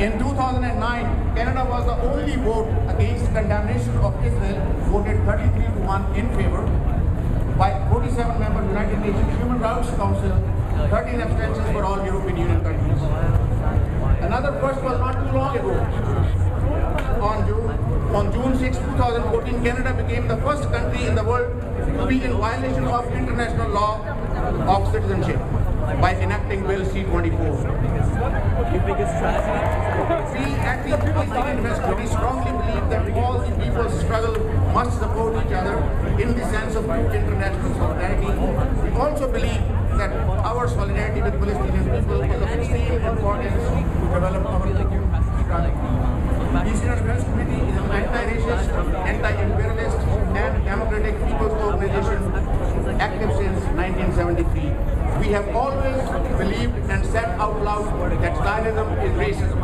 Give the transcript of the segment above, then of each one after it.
In 2009, Canada was the only vote against condemnation of Israel, voted 33-1 in favor by 47-member United Nations Human Rights Council, 13 abstentions for all European Union countries. Another first was not too long ago. On June 6, 2014, Canada became the first country in the world to be in violation of international law of citizenship by enacting Bill C-24. We at the Palestinian University strongly believe that all the people's struggle must support each other in the sense of international solidarity. We also believe that our solidarity with Palestinian people is of extreme importance to develop our struggle. The Eastern Defense Committee is an anti-racist, anti-imperialist, and democratic people's organization active since 1973. We have always believed and said out loud that Zionism is racism.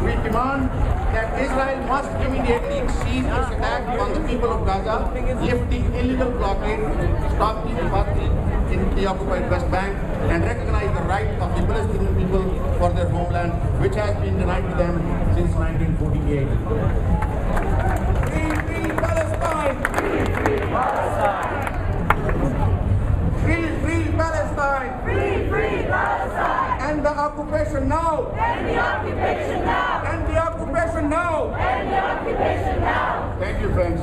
We demand that Israel must immediately cease its attack on the people of Gaza, lift the illegal blockade, stop the apartheid in the occupied West Bank, and recognize the right of the Palestinian people for their homeland, which has been denied to them since 1948. Free, free Palestine! Free, free Palestine! Free, free Palestine! Free, free Palestine! End the occupation now! End the occupation now! End the occupation now! End the occupation now! Thank you, friends.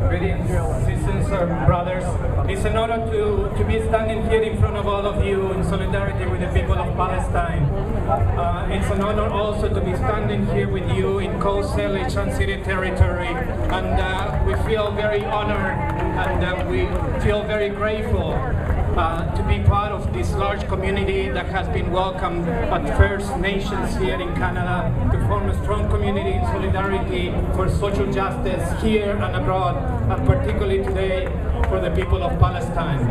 Greetings, sisters and brothers. It's an honor to be standing here in front of all of you in solidarity with the people of Palestine. It's an honor also to be standing here with you in Coast Salish and City territory, and we feel very honored and we feel very grateful to be part of this large community that has been welcomed at First Nations here in Canada to form a strong community in solidarity for social justice here and abroad, and particularly today for the people of Palestine.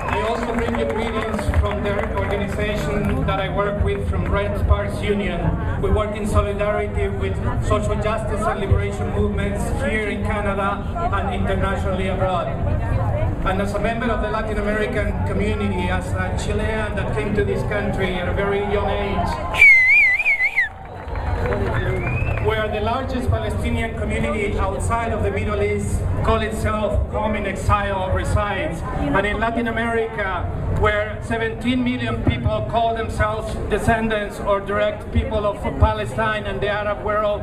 I also bring you greetings from the organization that I work with, from Red Sparks Union. We work in solidarity with social justice and liberation movements here in Canada and internationally abroad. And as a member of the Latin American community, as a Chilean that came to this country at a very young age, where the largest Palestinian community outside of the Middle East call itself Home in Exile resides, and in Latin America, where 17 million people call themselves descendants or direct people of Palestine and the Arab world.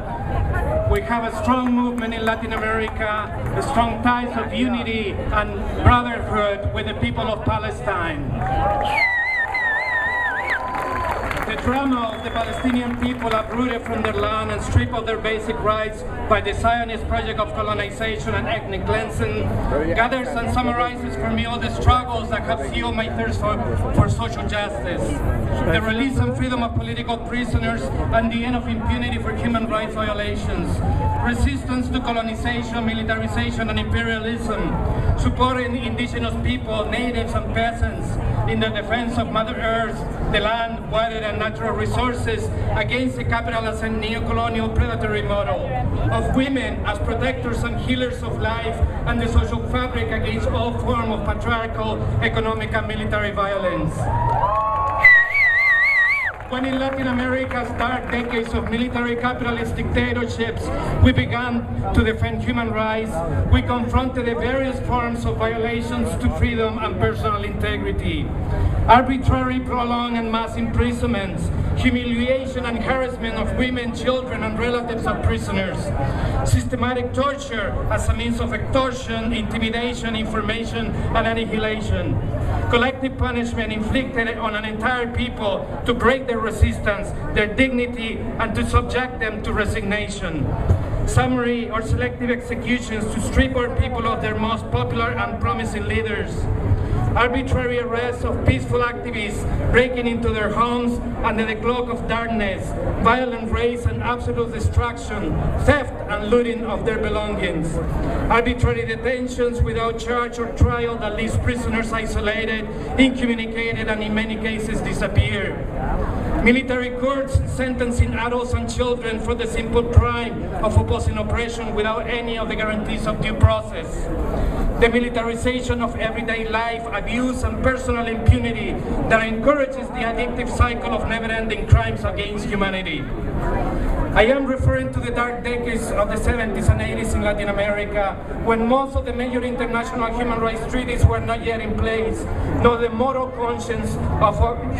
We have a strong movement in Latin America, strong ties of unity and brotherhood with the people of Palestine. The drama of the Palestinian people uprooted from their land and stripped of their basic rights by the Zionist project of colonization and ethnic cleansing gathers and summarizes for me all the struggles that have fueled my thirst for social justice. The release and freedom of political prisoners and the end of impunity for human rights violations. Resistance to colonization, militarization and imperialism. Supporting indigenous people, natives and peasants in the defense of Mother Earth, the land, water and natural resources against the capitalist and neo-colonial predatory model. Of women as protectors and healers of life and the social fabric against all forms of patriarchal, economic and military violence. When in Latin America's dark decades of military capitalist dictatorships, we began to defend human rights, we confronted the various forms of violations to freedom and personal integrity. Arbitrary, prolonged and mass imprisonments, humiliation and harassment of women, children and relatives of prisoners, systematic torture as a means of extortion, intimidation, information and annihilation, collective punishment inflicted on an entire people to break their resistance, their dignity and to subject them to resignation. Summary or selective executions to strip our people of their most popular and promising leaders. arbitrary arrests of peaceful activists breaking into their homes under the cloak of darkness, violent raids and absolute destruction, theft and looting of their belongings, arbitrary detentions without charge or trial that leaves prisoners isolated, incommunicated, and in many cases disappear. Military courts sentencing adults and children for the simple crime of opposing oppression without any of the guarantees of due process. The militarization of everyday life, abuse, and personal impunity that encourages the addictive cycle of never-ending crimes against humanity. I am referring to the dark decades of the 70s and 80s in Latin America, when most of the major international human rights treaties were not yet in place, nor the moral conscience of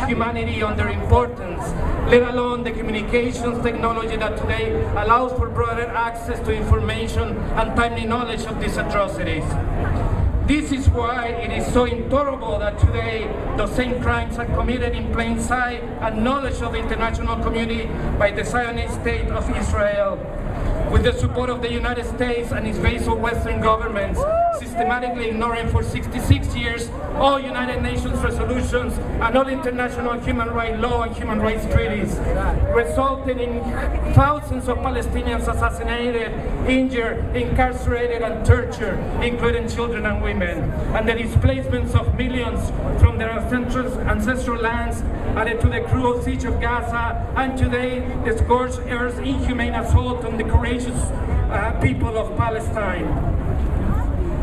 humanity on their importance, let alone the communications technology that today allows for broader access to information and timely knowledge of these atrocities. This is why it is so intolerable that today those same crimes are committed in plain sight and knowledge of the international community by the Zionist state of Israel, with the support of the United States and its vassal Western governments, systematically ignoring for 66 years all United Nations resolutions and all international human rights law and human rights treaties, resulting in thousands of Palestinians assassinated, injured, incarcerated, and tortured, including children and women, and the displacements of millions from their ancestral lands, added to the cruel siege of Gaza, and today the scorched earth's inhumane assault on the courageous people of Palestine.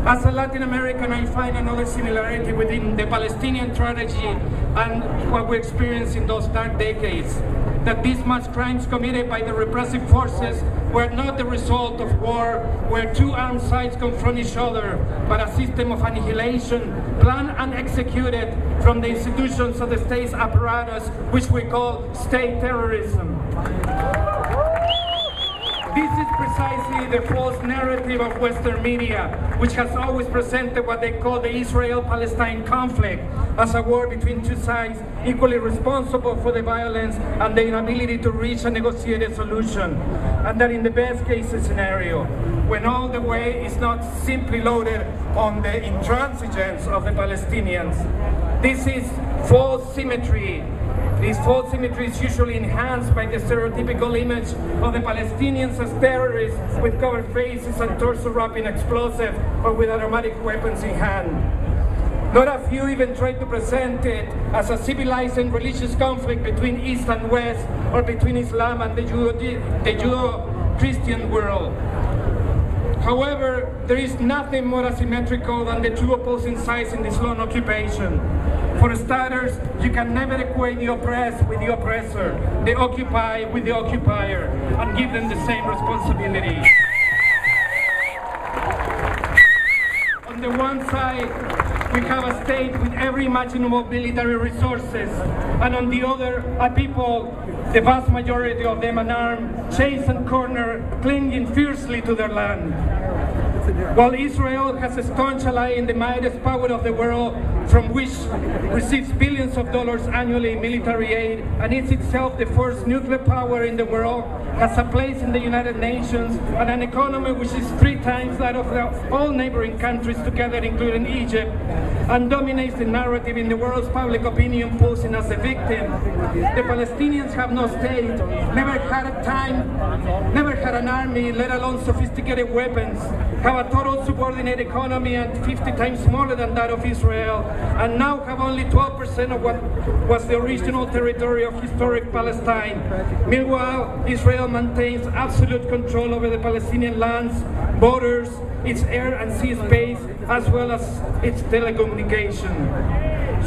As a Latin American, I find another similarity within the Palestinian tragedy and what we experienced in those dark decades, that these mass crimes committed by the repressive forces were not the result of war, where two armed sides confront each other, but a system of annihilation planned and executed from the institutions of the state's apparatus, which we call state terrorism. This is precisely the false narrative of Western media, which has always presented what they call the Israel-Palestine conflict as a war between two sides equally responsible for the violence and the inability to reach a negotiated solution. And that in the best case scenario, when all the weight is not simply loaded on the intransigence of the Palestinians. This is false symmetry. This false symmetry is usually enhanced by the stereotypical image of the Palestinians as terrorists with covered faces and torso wrapping explosives or with automatic weapons in hand. Not a few even try to present it as a civilized and religious conflict between East and West, or between Islam and the Judeo-Christian world. However, there is nothing more asymmetrical than the two opposing sides in this long occupation. For starters, you can never equate the oppressed with the oppressor, the occupied with the occupier, and give them the same responsibility. On the one side, we have a state with every imaginable military resources, and on the other, a people, the vast majority of them unarmed, chased and cornered, clinging fiercely to their land. While Israel has a staunch ally in the mightiest power of the world, from which receives billions of dollars annually in military aid, and is itself the first nuclear power in the world, has a place in the United Nations and an economy which is 3 times that of all neighboring countries together, including Egypt, and dominates the narrative in the world's public opinion, posing as a victim. The Palestinians have no state, never had a time, never had an army, let alone sophisticated weapons, have a total subordinate economy and 50 times smaller than that of Israel, and now have only 12% of what was the original territory of historic Palestine. Meanwhile, Israel maintains absolute control over the Palestinian lands, borders, its air and sea space, as well as its telecommunication.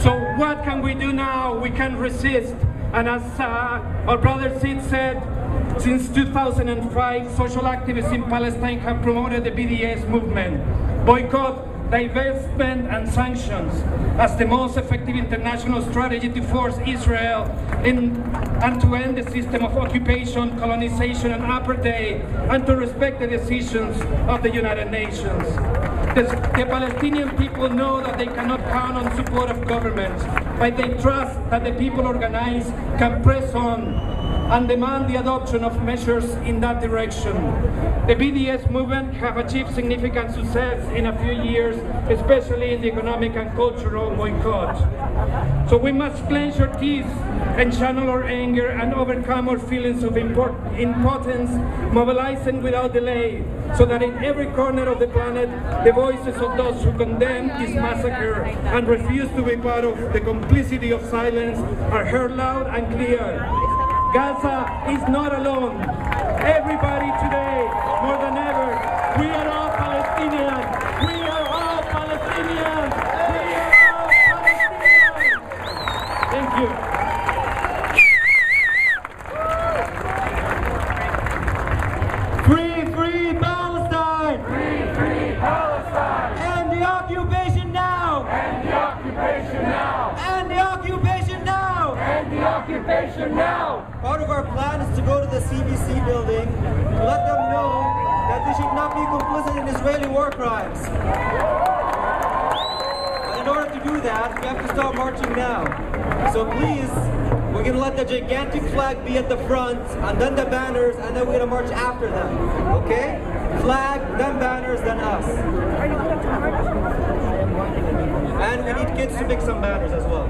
So what can we do now? We can resist. And as our brother Sid said, since 2005, social activists in Palestine have promoted the BDS movement, boycott, divestment, and sanctions as the most effective international strategy to force Israel and to end the system of occupation, colonization, and apartheid, and to respect the decisions of the United Nations. The Palestinian people know that they cannot count on support of governments, but they trust that the people organized can press on and demand the adoption of measures in that direction. The BDS movement have achieved significant success in a few years, especially in the economic and cultural boycott. So we must clench our teeth and channel our anger and overcome our feelings of impotence, mobilizing without delay, so that in every corner of the planet, the voices of those who condemn this massacre and refuse to be part of the complicity of silence are heard loud and clear. Gaza is not alone. Everybody today, more than ever, we are all Palestinians. We are all Palestinians. We are all Palestinians. Thank you. Free, free Palestine! Free, free Palestine! End the occupation now! End the occupation now! End the occupation now! End the occupation now! Part of our plan is to go to the CBC building to let them know that they should not be complicit in Israeli war crimes. But in order to do that, we have to start marching now. So please, we're going to let the gigantic flag be at the front, and then the banners, and then we're going to march after them. Okay? Flag, then banners, then us. And we need kids to make some banners as well.